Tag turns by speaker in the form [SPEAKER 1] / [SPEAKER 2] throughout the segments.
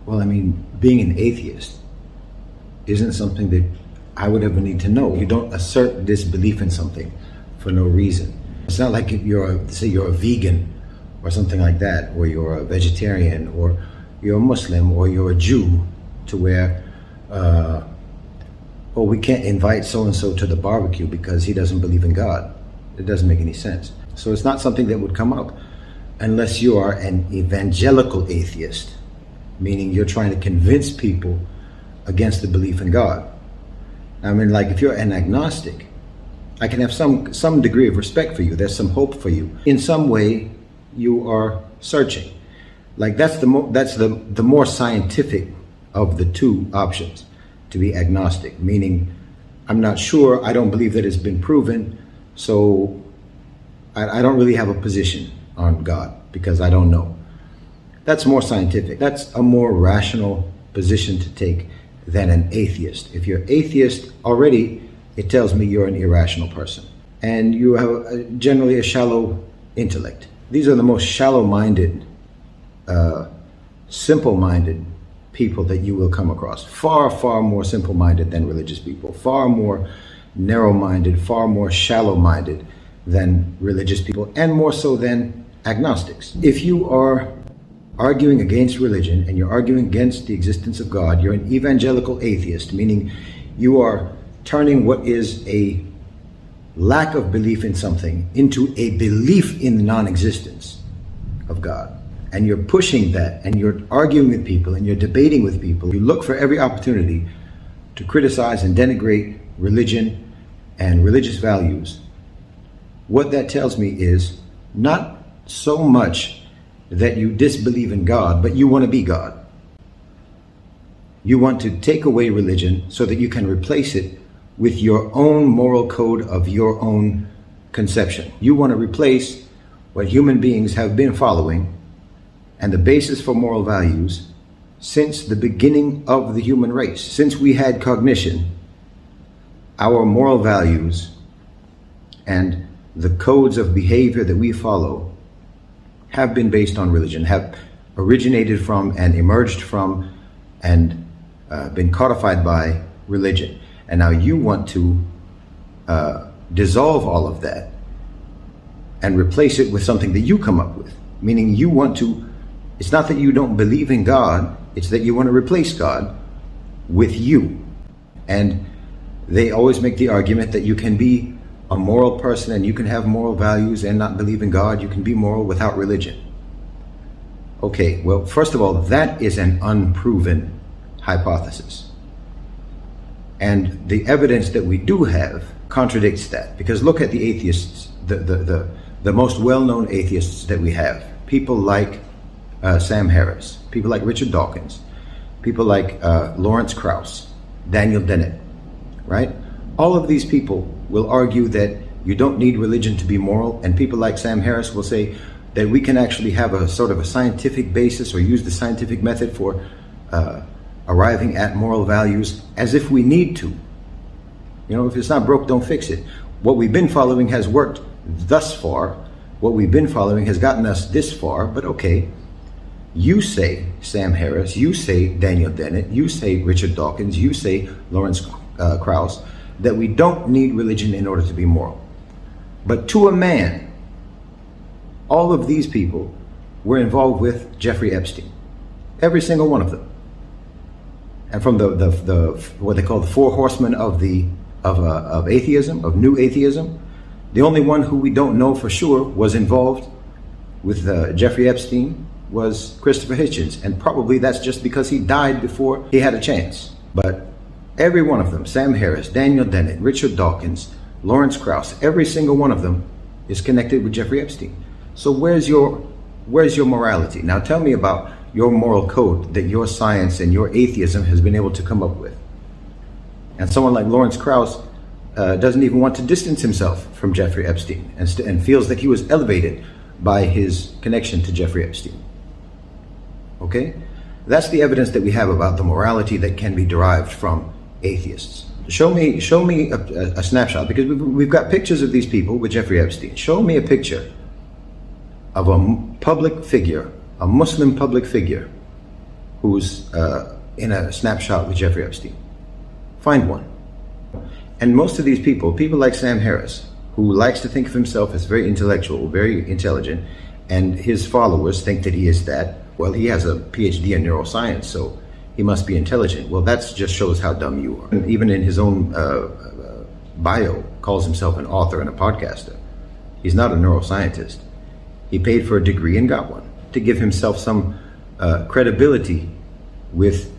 [SPEAKER 1] Well, I mean, being an atheist isn't something that I would ever need to know. You don't assert disbelief in something for no reason. It's not like say you're a vegan or something like that, or you're a vegetarian, or you're a Muslim, or you're a Jew, to where, we can't invite so-and-so to the barbecue because he doesn't believe in God. It doesn't make any sense. So it's not something that would come up unless you are an evangelical atheist, meaning you're trying to convince people against the belief in God. I mean, like, if you're an agnostic, I can have some degree of respect for you. There's some hope for you. In some way, you are searching. Like, that's the more scientific of the two options, to be agnostic, meaning I'm not sure, I don't believe that it's been proven, so I don't really have a position on God because I don't know. That's more scientific. That's a more rational position to take than an atheist. If you're atheist already, it tells me you're an irrational person. And you have generally a shallow intellect. These are the most shallow-minded, simple-minded people that you will come across. Far, far more simple-minded than religious people. Far more narrow-minded, far more shallow-minded than religious people, and more so than agnostics. If you are arguing against religion and you're arguing against the existence of God, you're an evangelical atheist, meaning you are turning what is a lack of belief in something into a belief in the non-existence of God. And you're pushing that, and you're arguing with people, and you're debating with people. You look for every opportunity to criticize and denigrate religion and religious values. What that tells me is not so much that you disbelieve in God, but you want to be God. You want to take away religion so that you can replace it with your own moral code of your own conception. You want to replace what human beings have been following and the basis for moral values since the beginning of the human race. Since we had cognition, our moral values and the codes of behavior that we follow have been based on religion, have originated from and emerged from and been codified by religion. And now you want to dissolve all of that and replace it with something that you come up with. Meaning you want to, it's not that you don't believe in God, it's that you want to replace God with you. And they always make the argument that you can be a moral person and you can have moral values and not believe in God. You can be moral without religion. Okay, well, first of all, that is an unproven hypothesis. And the evidence that we do have contradicts that. Because look at the atheists, the most well-known atheists that we have. People like Sam Harris, people like Richard Dawkins, people like Lawrence Krauss, Daniel Dennett, right? All of these people will argue that you don't need religion to be moral, and people like Sam Harris will say that we can actually have a sort of a scientific basis or use the scientific method for arriving at moral values as if we need to. You know, if it's not broke, don't fix it. What we've been following has worked thus far. What we've been following has gotten us this far, but okay. You say Sam Harris, you say Daniel Dennett, you say Richard Dawkins, you say Lawrence Krauss, that we don't need religion in order to be moral. But to a man, all of these people were involved with Jeffrey Epstein. Every single one of them. And from the what they call the four horsemen of atheism, of new atheism, the only one who we don't know for sure was involved with Jeffrey Epstein was Christopher Hitchens. And probably that's just because he died before he had a chance. But every one of them, Sam Harris, Daniel Dennett, Richard Dawkins, Lawrence Krauss, every single one of them is connected with Jeffrey Epstein. So where's your morality? Now tell me about your moral code that your science and your atheism has been able to come up with. And someone like Lawrence Krauss doesn't even want to distance himself from Jeffrey Epstein and feels that he was elevated by his connection to Jeffrey Epstein. Okay? That's the evidence that we have about the morality that can be derived from atheists. Show me a snapshot, because we've got pictures of these people with Jeffrey Epstein. Show me a picture of a public figure, a Muslim public figure, who's in a snapshot with Jeffrey Epstein. Find one. And most of these people like Sam Harris, who likes to think of himself as very intellectual, very intelligent, and his followers think that he is that. Well, he has a PhD in neuroscience, so he must be intelligent. Well, that just shows how dumb you are. And even in his own bio, calls himself an author and a podcaster. He's not a neuroscientist. He paid for a degree and got one to give himself some credibility with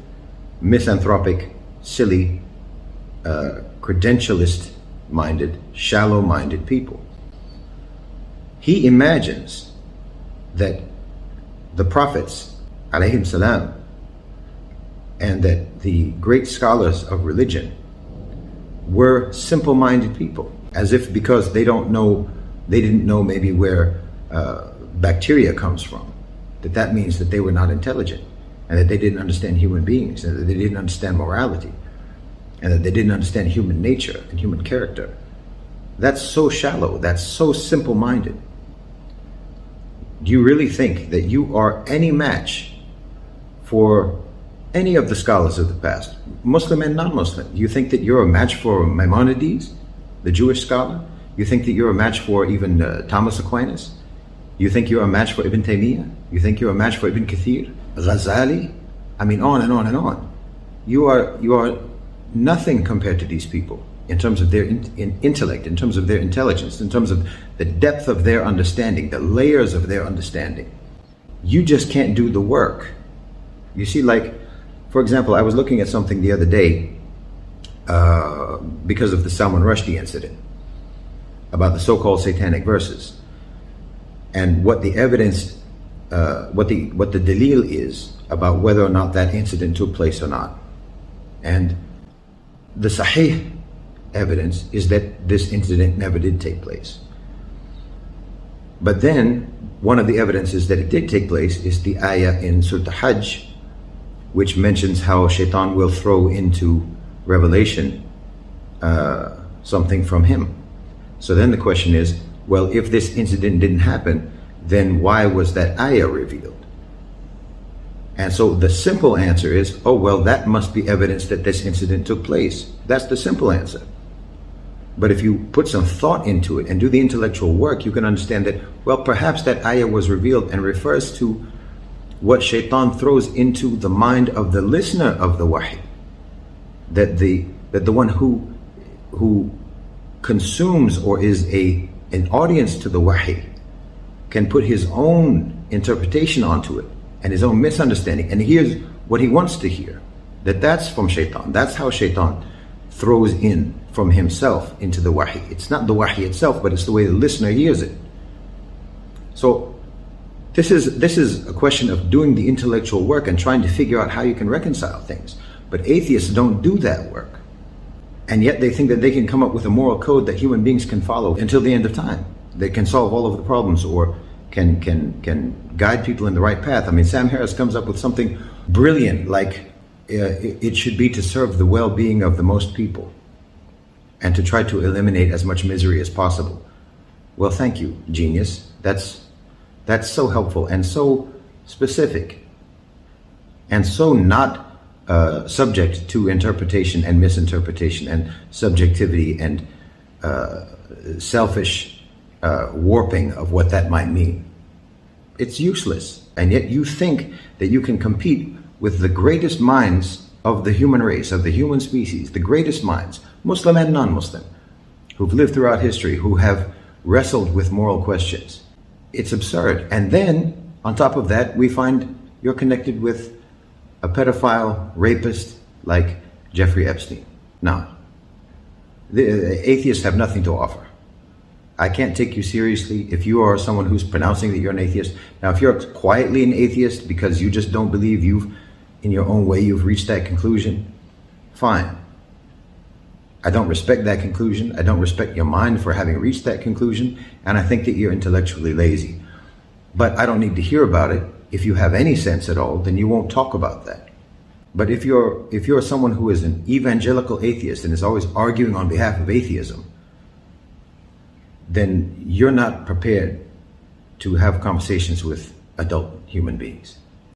[SPEAKER 1] misanthropic, silly, credentialist-minded, shallow-minded people. He imagines that the prophets, alayhim salam, and that the great scholars of religion were simple-minded people, as if because they didn't know maybe where bacteria comes from, that means that they were not intelligent, and that they didn't understand human beings, and that they didn't understand morality, and that they didn't understand human nature and human character. That's so shallow, that's so simple-minded. Do you really think that you are any match for any of the scholars of the past, Muslim and non-Muslim? You think that you're a match for Maimonides, the Jewish scholar? You think that you're a match for even Thomas Aquinas? You think you're a match for Ibn Taymiyyah? You think you're a match for Ibn Kathir, Ghazali? I mean, on and on and on. You are nothing compared to these people in terms of their intellect, in terms of their intelligence, in terms of the depth of their understanding, the layers of their understanding. You just can't do the work. You see, like, for example, I was looking at something the other day because of the Salman Rushdie incident about the so-called satanic verses and what the evidence, what the dalil is about whether or not that incident took place or not. And the sahih evidence is that this incident never did take place. But then one of the evidences that it did take place is the ayah in Surah Hajj, which mentions how shaitan will throw into revelation something from him. So then the question is, well, if this incident didn't happen, then why was that ayah revealed? And so the simple answer is, oh, well, that must be evidence that this incident took place. That's the simple answer. But if you put some thought into it and do the intellectual work, you can understand that, well, perhaps that ayah was revealed and refers to what shaitan throws into the mind of the listener of the wahy. That the one who consumes or is an audience to the wahy can put his own interpretation onto it and his own misunderstanding, and hears what he wants to hear. That's from shaitan. That's how shaitan throws in from himself into the wahy. It's not the wahy itself, but it's the way the listener hears it. So this is a question of doing the intellectual work and trying to figure out how you can reconcile things. But atheists don't do that work. And yet they think that they can come up with a moral code that human beings can follow until the end of time. They can solve all of the problems or can guide people in the right path. I mean, Sam Harris comes up with something brilliant, like it should be to serve the well-being of the most people and to try to eliminate as much misery as possible. Well, thank you, genius. That's so helpful and so specific and so not subject to interpretation and misinterpretation and subjectivity and selfish warping of what that might mean. It's useless, and yet you think that you can compete with the greatest minds of the human race, of the human species, the greatest minds, Muslim and non-Muslim, who've lived throughout history, who have wrestled with moral questions. It's absurd. And then, on top of that, we find you're connected with a pedophile, rapist like Jeffrey Epstein. Now, the atheists have nothing to offer. I can't take you seriously if you are someone who's pronouncing that you're an atheist. Now, if you're quietly an atheist because you just don't believe in your own way, you've reached that conclusion, fine. I don't respect that conclusion. I don't respect your mind for having reached that conclusion. And I think that you're intellectually lazy. But I don't need to hear about it. If you have any sense at all, then you won't talk about that. But if you're someone who is an evangelical atheist and is always arguing on behalf of atheism, then you're not prepared to have conversations with adult human beings.